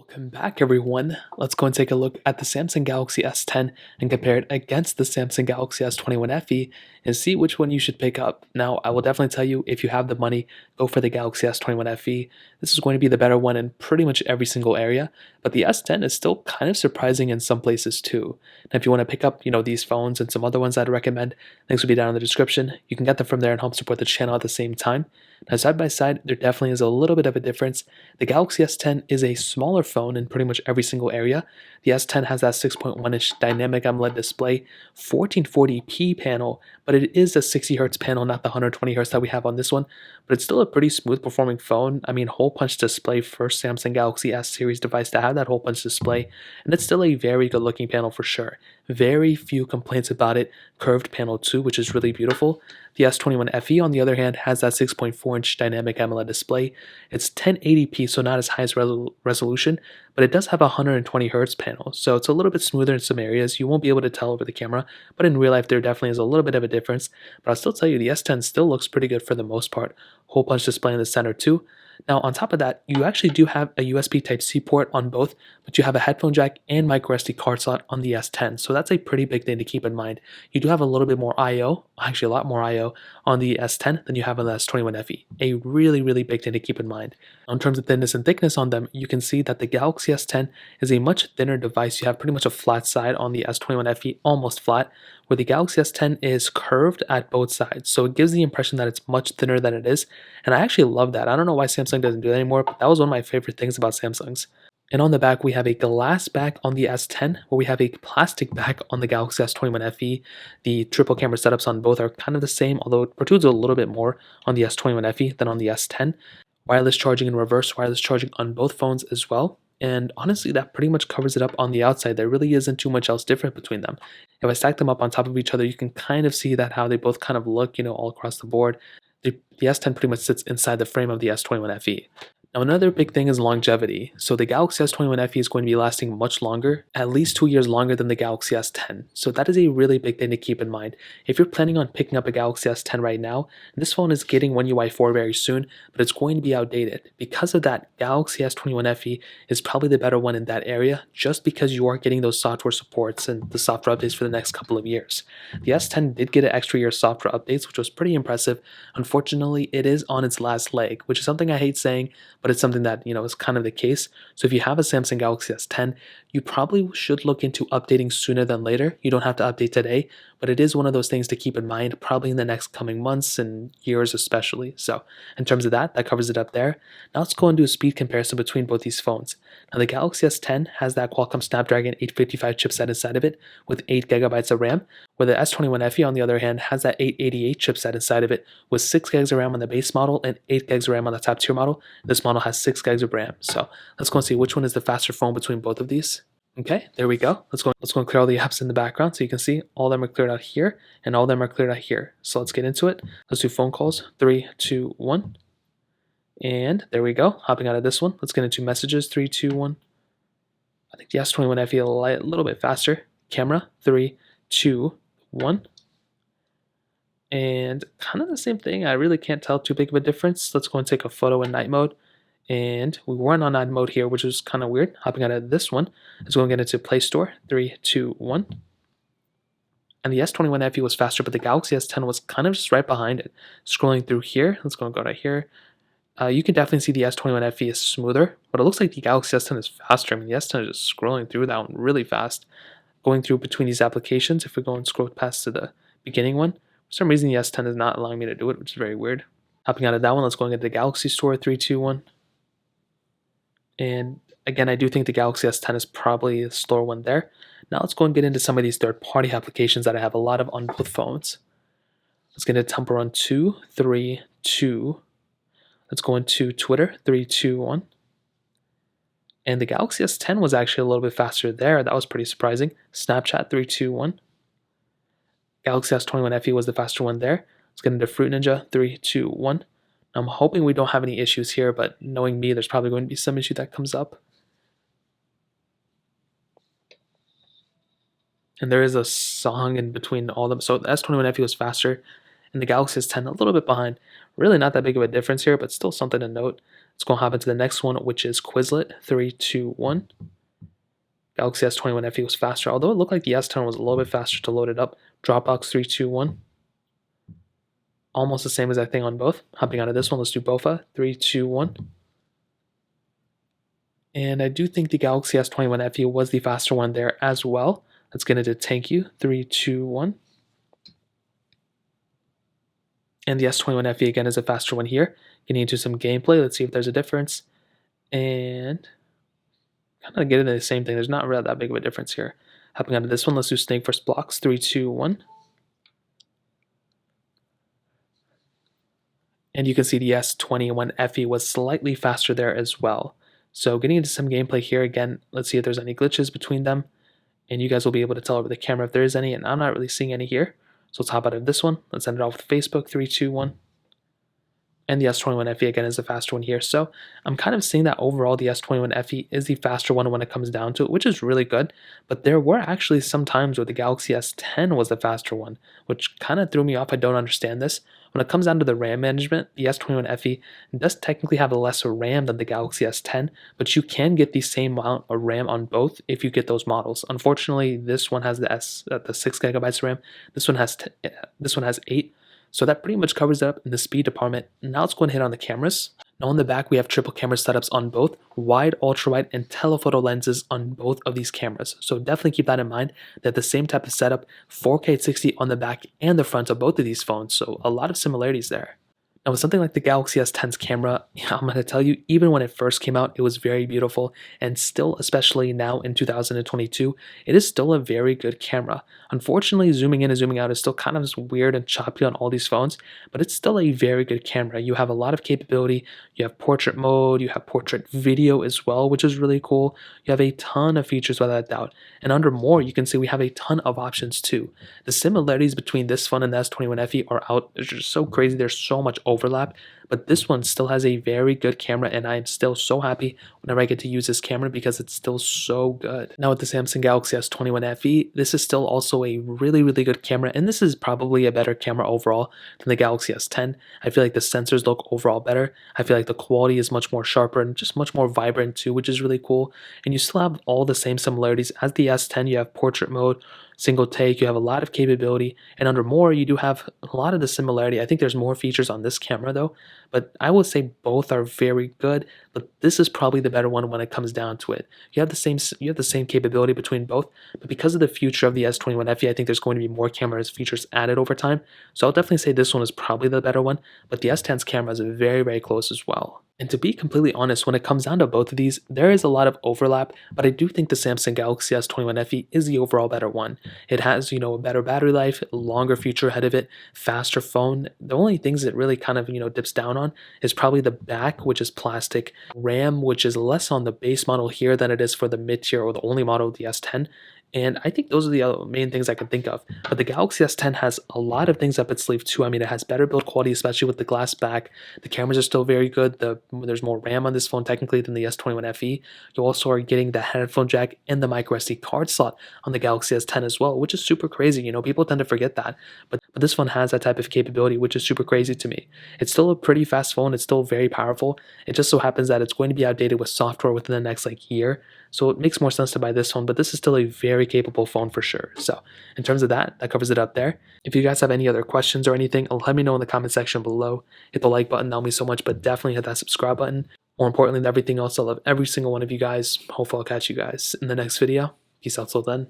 Welcome back, everyone. Let's go and take a look at the Samsung Galaxy S10 and compare it against the Samsung Galaxy S21 FE and see which one you should pick up. Now, I will definitely tell you, if you have the money, go for the Galaxy S21 FE. This is going to be the better one in pretty much every single area, but the S10 is still kind of surprising in some places too. And if you want to pick up, these phones and some other ones I'd recommend, links will be down in the description. You can get them from there and help support the channel at the same time. Now, side by side, there definitely is a little bit of a difference. The Galaxy S10 is a smaller phone in pretty much every single area. The S10 has that 6.1-inch dynamic AMOLED display, 1440p panel, but it is a 60Hz panel, not the 120Hz that we have on this one, but it's still a pretty smooth performing phone. I mean, hole punch display, first Samsung Galaxy S series device to have that hole punch display, and it's still a very good looking panel for sure. Very few complaints about it. Curved panel too, which is really beautiful. The S21 FE, on the other hand, has that 6.4-inch dynamic AMOLED display. It's 1080p, so not as high as resolution, but it does have a 120Hz panel, so it's a little bit smoother in some areas. You won't be able to tell over the camera, but in real life there definitely is a little bit of a difference. But I'll still tell you, the S10 still looks pretty good for the most part. Hole punch display in the center too. Now, on top of that, you actually do have a USB Type-C port on both, but you have a headphone jack and micro SD card slot on the S10, so that's a pretty big thing to keep in mind. You do have a little bit more I/O, actually a lot more I/O on the S10 than you have on the S21 FE. A really, really big thing to keep in mind. In terms of thinness and thickness on them, you can see that the Galaxy S10 is a much thinner device. You have pretty much a flat side on the S21 FE, almost flat, where the Galaxy S10 is curved at both sides, so it gives the impression that it's much thinner than it is, and I actually love that. I don't know why Samsung doesn't do that anymore, but that was one of my favorite things about Samsung's. And on the back, we have a glass back on the S10, where we have a plastic back on the Galaxy S21 FE. The triple camera setups on both are kind of the same, although it protrudes a little bit more on the S21 FE than on the S10. Wireless charging and reverse wireless charging on both phones as well. And honestly, that pretty much covers it up on the outside. There really isn't too much else different between them. If I stack them up on top of each other, you can kind of see that how they both kind of look, all across the board. The S10 pretty much sits inside the frame of the S21 FE. Now, another big thing is longevity. So the Galaxy S21 FE is going to be lasting much longer, at least 2 years longer than the Galaxy S10. So that is a really big thing to keep in mind. If you're planning on picking up a Galaxy S10 right now, this phone is getting One UI 4 very soon, but it's going to be outdated. Because of that, Galaxy S21 FE is probably the better one in that area, just because you are getting those software supports and the software updates for the next couple of years. The S10 did get an extra year of software updates, which was pretty impressive. Unfortunately, it is on its last leg, which is something I hate saying, but it's something that is kind of the case. So if you have a Samsung Galaxy S10, you probably should look into updating sooner than later. You don't have to update today, but it is one of those things to keep in mind, probably in the next coming months and years especially. So in terms of that covers it up there. Now let's go and do a speed comparison between both these phones. Now the Galaxy S10 has that Qualcomm Snapdragon 855 chipset inside of it with 8GB of RAM, where the S21 FE on the other hand has that 888 chipset inside of it with 6GB of RAM on the base model and 8GB of RAM on the top tier model. This model has 6GB of RAM. So let's go and see which one is the faster phone between both of these. Okay, there we go. Let's go and clear all the apps in the background so you can see all of them are cleared out here and all of them are cleared out here. So let's get into it. Let's do phone calls. 3, 2, 1. And there we go. Hopping out of this one. Let's get into messages. 3, 2, 1. I think the S21 FE a little bit faster. Camera. 3, 2, 1. And kind of the same thing. I really can't tell too big of a difference. Let's go and take a photo in night mode. And we weren't on night mode here, which is kind of weird. Hopping out of this one. Let's go and get into Play Store. 3, 2, 1. And the S21 FE was faster, but the Galaxy S10 was kind of just right behind it. Scrolling through here. Let's go and go right here. You can definitely see the S21 FE is smoother, but it looks like the Galaxy S10 is faster. I mean, the S10 is just scrolling through that one really fast. Going through between these applications, if we go and scroll past to the beginning one, for some reason the S10 is not allowing me to do it, which is very weird. Hopping out of that one, let's go and get the Galaxy Store. 3, 2, 1. And again, I do think the Galaxy S10 is probably the slower one there. Now let's go and get into some of these third-party applications that I have a lot of on both phones. Let's get into Temple Run 2, 3, 2. Let's go into Twitter. 3, 2, 1. And the Galaxy S10 was actually a little bit faster there. That was pretty surprising. Snapchat. 3, 2, 1. Galaxy S21 FE was the faster one there. Let's get into Fruit Ninja. 3, 2, 1. I'm hoping we don't have any issues here, but knowing me, there's probably going to be some issue that comes up. And there is a song in between all of them. So the S21 FE was faster, and the Galaxy S10 a little bit behind. Really not that big of a difference here, but still something to note. Let's go hop into the next one, which is Quizlet. 3, 2, 1. Galaxy S21 FE was faster, although it looked like the S10 was a little bit faster to load it up. Dropbox 3, 2, 1. Almost the same exact thing on both. Hopping out of this one, let's do BOFA. 3, 2, 1. And I do think the Galaxy S21 FE was the faster one there as well. Let's get into Thank You. 3, 2, 1. And the S21 FE again is a faster one here. Getting into some gameplay. Let's see if there's a difference. And kind of get into the same thing. There's not really that big of a difference here. Hopping out of this one, let's do Snake First Blocks. 3, 2, 1. And you can see the S21 FE was slightly faster there as well. So getting into some gameplay here again, let's see if there's any glitches between them. And you guys will be able to tell over the camera if there is any, and I'm not really seeing any here. So let's hop out of this one. Let's end it off with Facebook. 3, 2, 1. And the S21 FE again is the faster one here. So I'm kind of seeing that overall the S21 FE is the faster one when it comes down to it, which is really good. But there were actually some times where the Galaxy S10 was the faster one, which kind of threw me off. I don't understand this. When it comes down to the RAM management, the S21 FE does technically have less RAM than the Galaxy S10, but you can get the same amount of RAM on both if you get those models. Unfortunately, this one has the 6 gigabytes of RAM. This one has 8. So that pretty much covers it up in the speed department. Now let's go and hit on the cameras. Now on the back, we have triple camera setups on both, wide, ultra wide, and telephoto lenses on both of these cameras. So definitely keep that in mind. They have the same type of setup, 4K 60 on the back and the front of both of these phones. So a lot of similarities there. Now with something like the Galaxy S10's camera, I'm going to tell you, even when it first came out, it was very beautiful, and still, especially now in 2022, it is still a very good camera. Unfortunately, zooming in and zooming out is still kind of weird and choppy on all these phones, but it's still a very good camera. You have a lot of capability. You have portrait mode, you have portrait video as well, which is really cool. You have a ton of features without a doubt. And under more, you can see we have a ton of options too. The similarities between this phone and the S21 FE are out. It's just so crazy. There's so much overlap, but this one still has a very good camera, and I am still so happy whenever I get to use this camera because it's still so good. Now with the Samsung Galaxy S21 FE, this is still also a really good camera, and this is probably a better camera overall than the Galaxy S10. I feel like the sensors look overall better. I feel like the quality is much more sharper and just much more vibrant too, which is really cool. And you still have all the same similarities as the S10. You have portrait mode, single take, you have a lot of capability, and under more, you do have a lot of the similarity. I think there's more features on this camera though, but I would say both are very good, but this is probably the better one when it comes down to it. You have the same capability between both, but because of the future of the S21 FE, I think there's going to be more cameras features added over time. So I'll definitely say this one is probably the better one, but the S10's camera is very close as well. And to be completely honest, when it comes down to both of these, there is a lot of overlap, but I do think the Samsung Galaxy S21 FE is the overall better one. It has, a better battery life, longer future ahead of it, faster phone. The only things it really kind of, dips down on is probably the back, which is plastic, RAM, which is less on the base model here than it is for the mid-tier or the only model, the S10. And I think those are the main things I can think of. But the Galaxy S10 has a lot of things up its sleeve too. I mean, it has better build quality, especially with the glass back. The cameras are still very good. There's more RAM on this phone technically than the S21 FE. You also are getting the headphone jack and the micro SD card slot on the Galaxy S10 as well, which is super crazy. People tend to forget that. But this one has that type of capability, which is super crazy to me. It's still a pretty fast phone. It's still very powerful. It just so happens that it's going to be outdated with software within the next year. So it makes more sense to buy this phone, but this is still a very capable phone for sure. So in terms of that covers it up there. If you guys have any other questions or anything, let me know in the comment section below. Hit the like button, that'll mean so much, but definitely hit that subscribe button. More importantly than everything else, I love every single one of you guys. Hopefully I'll catch you guys in the next video. Peace out till then.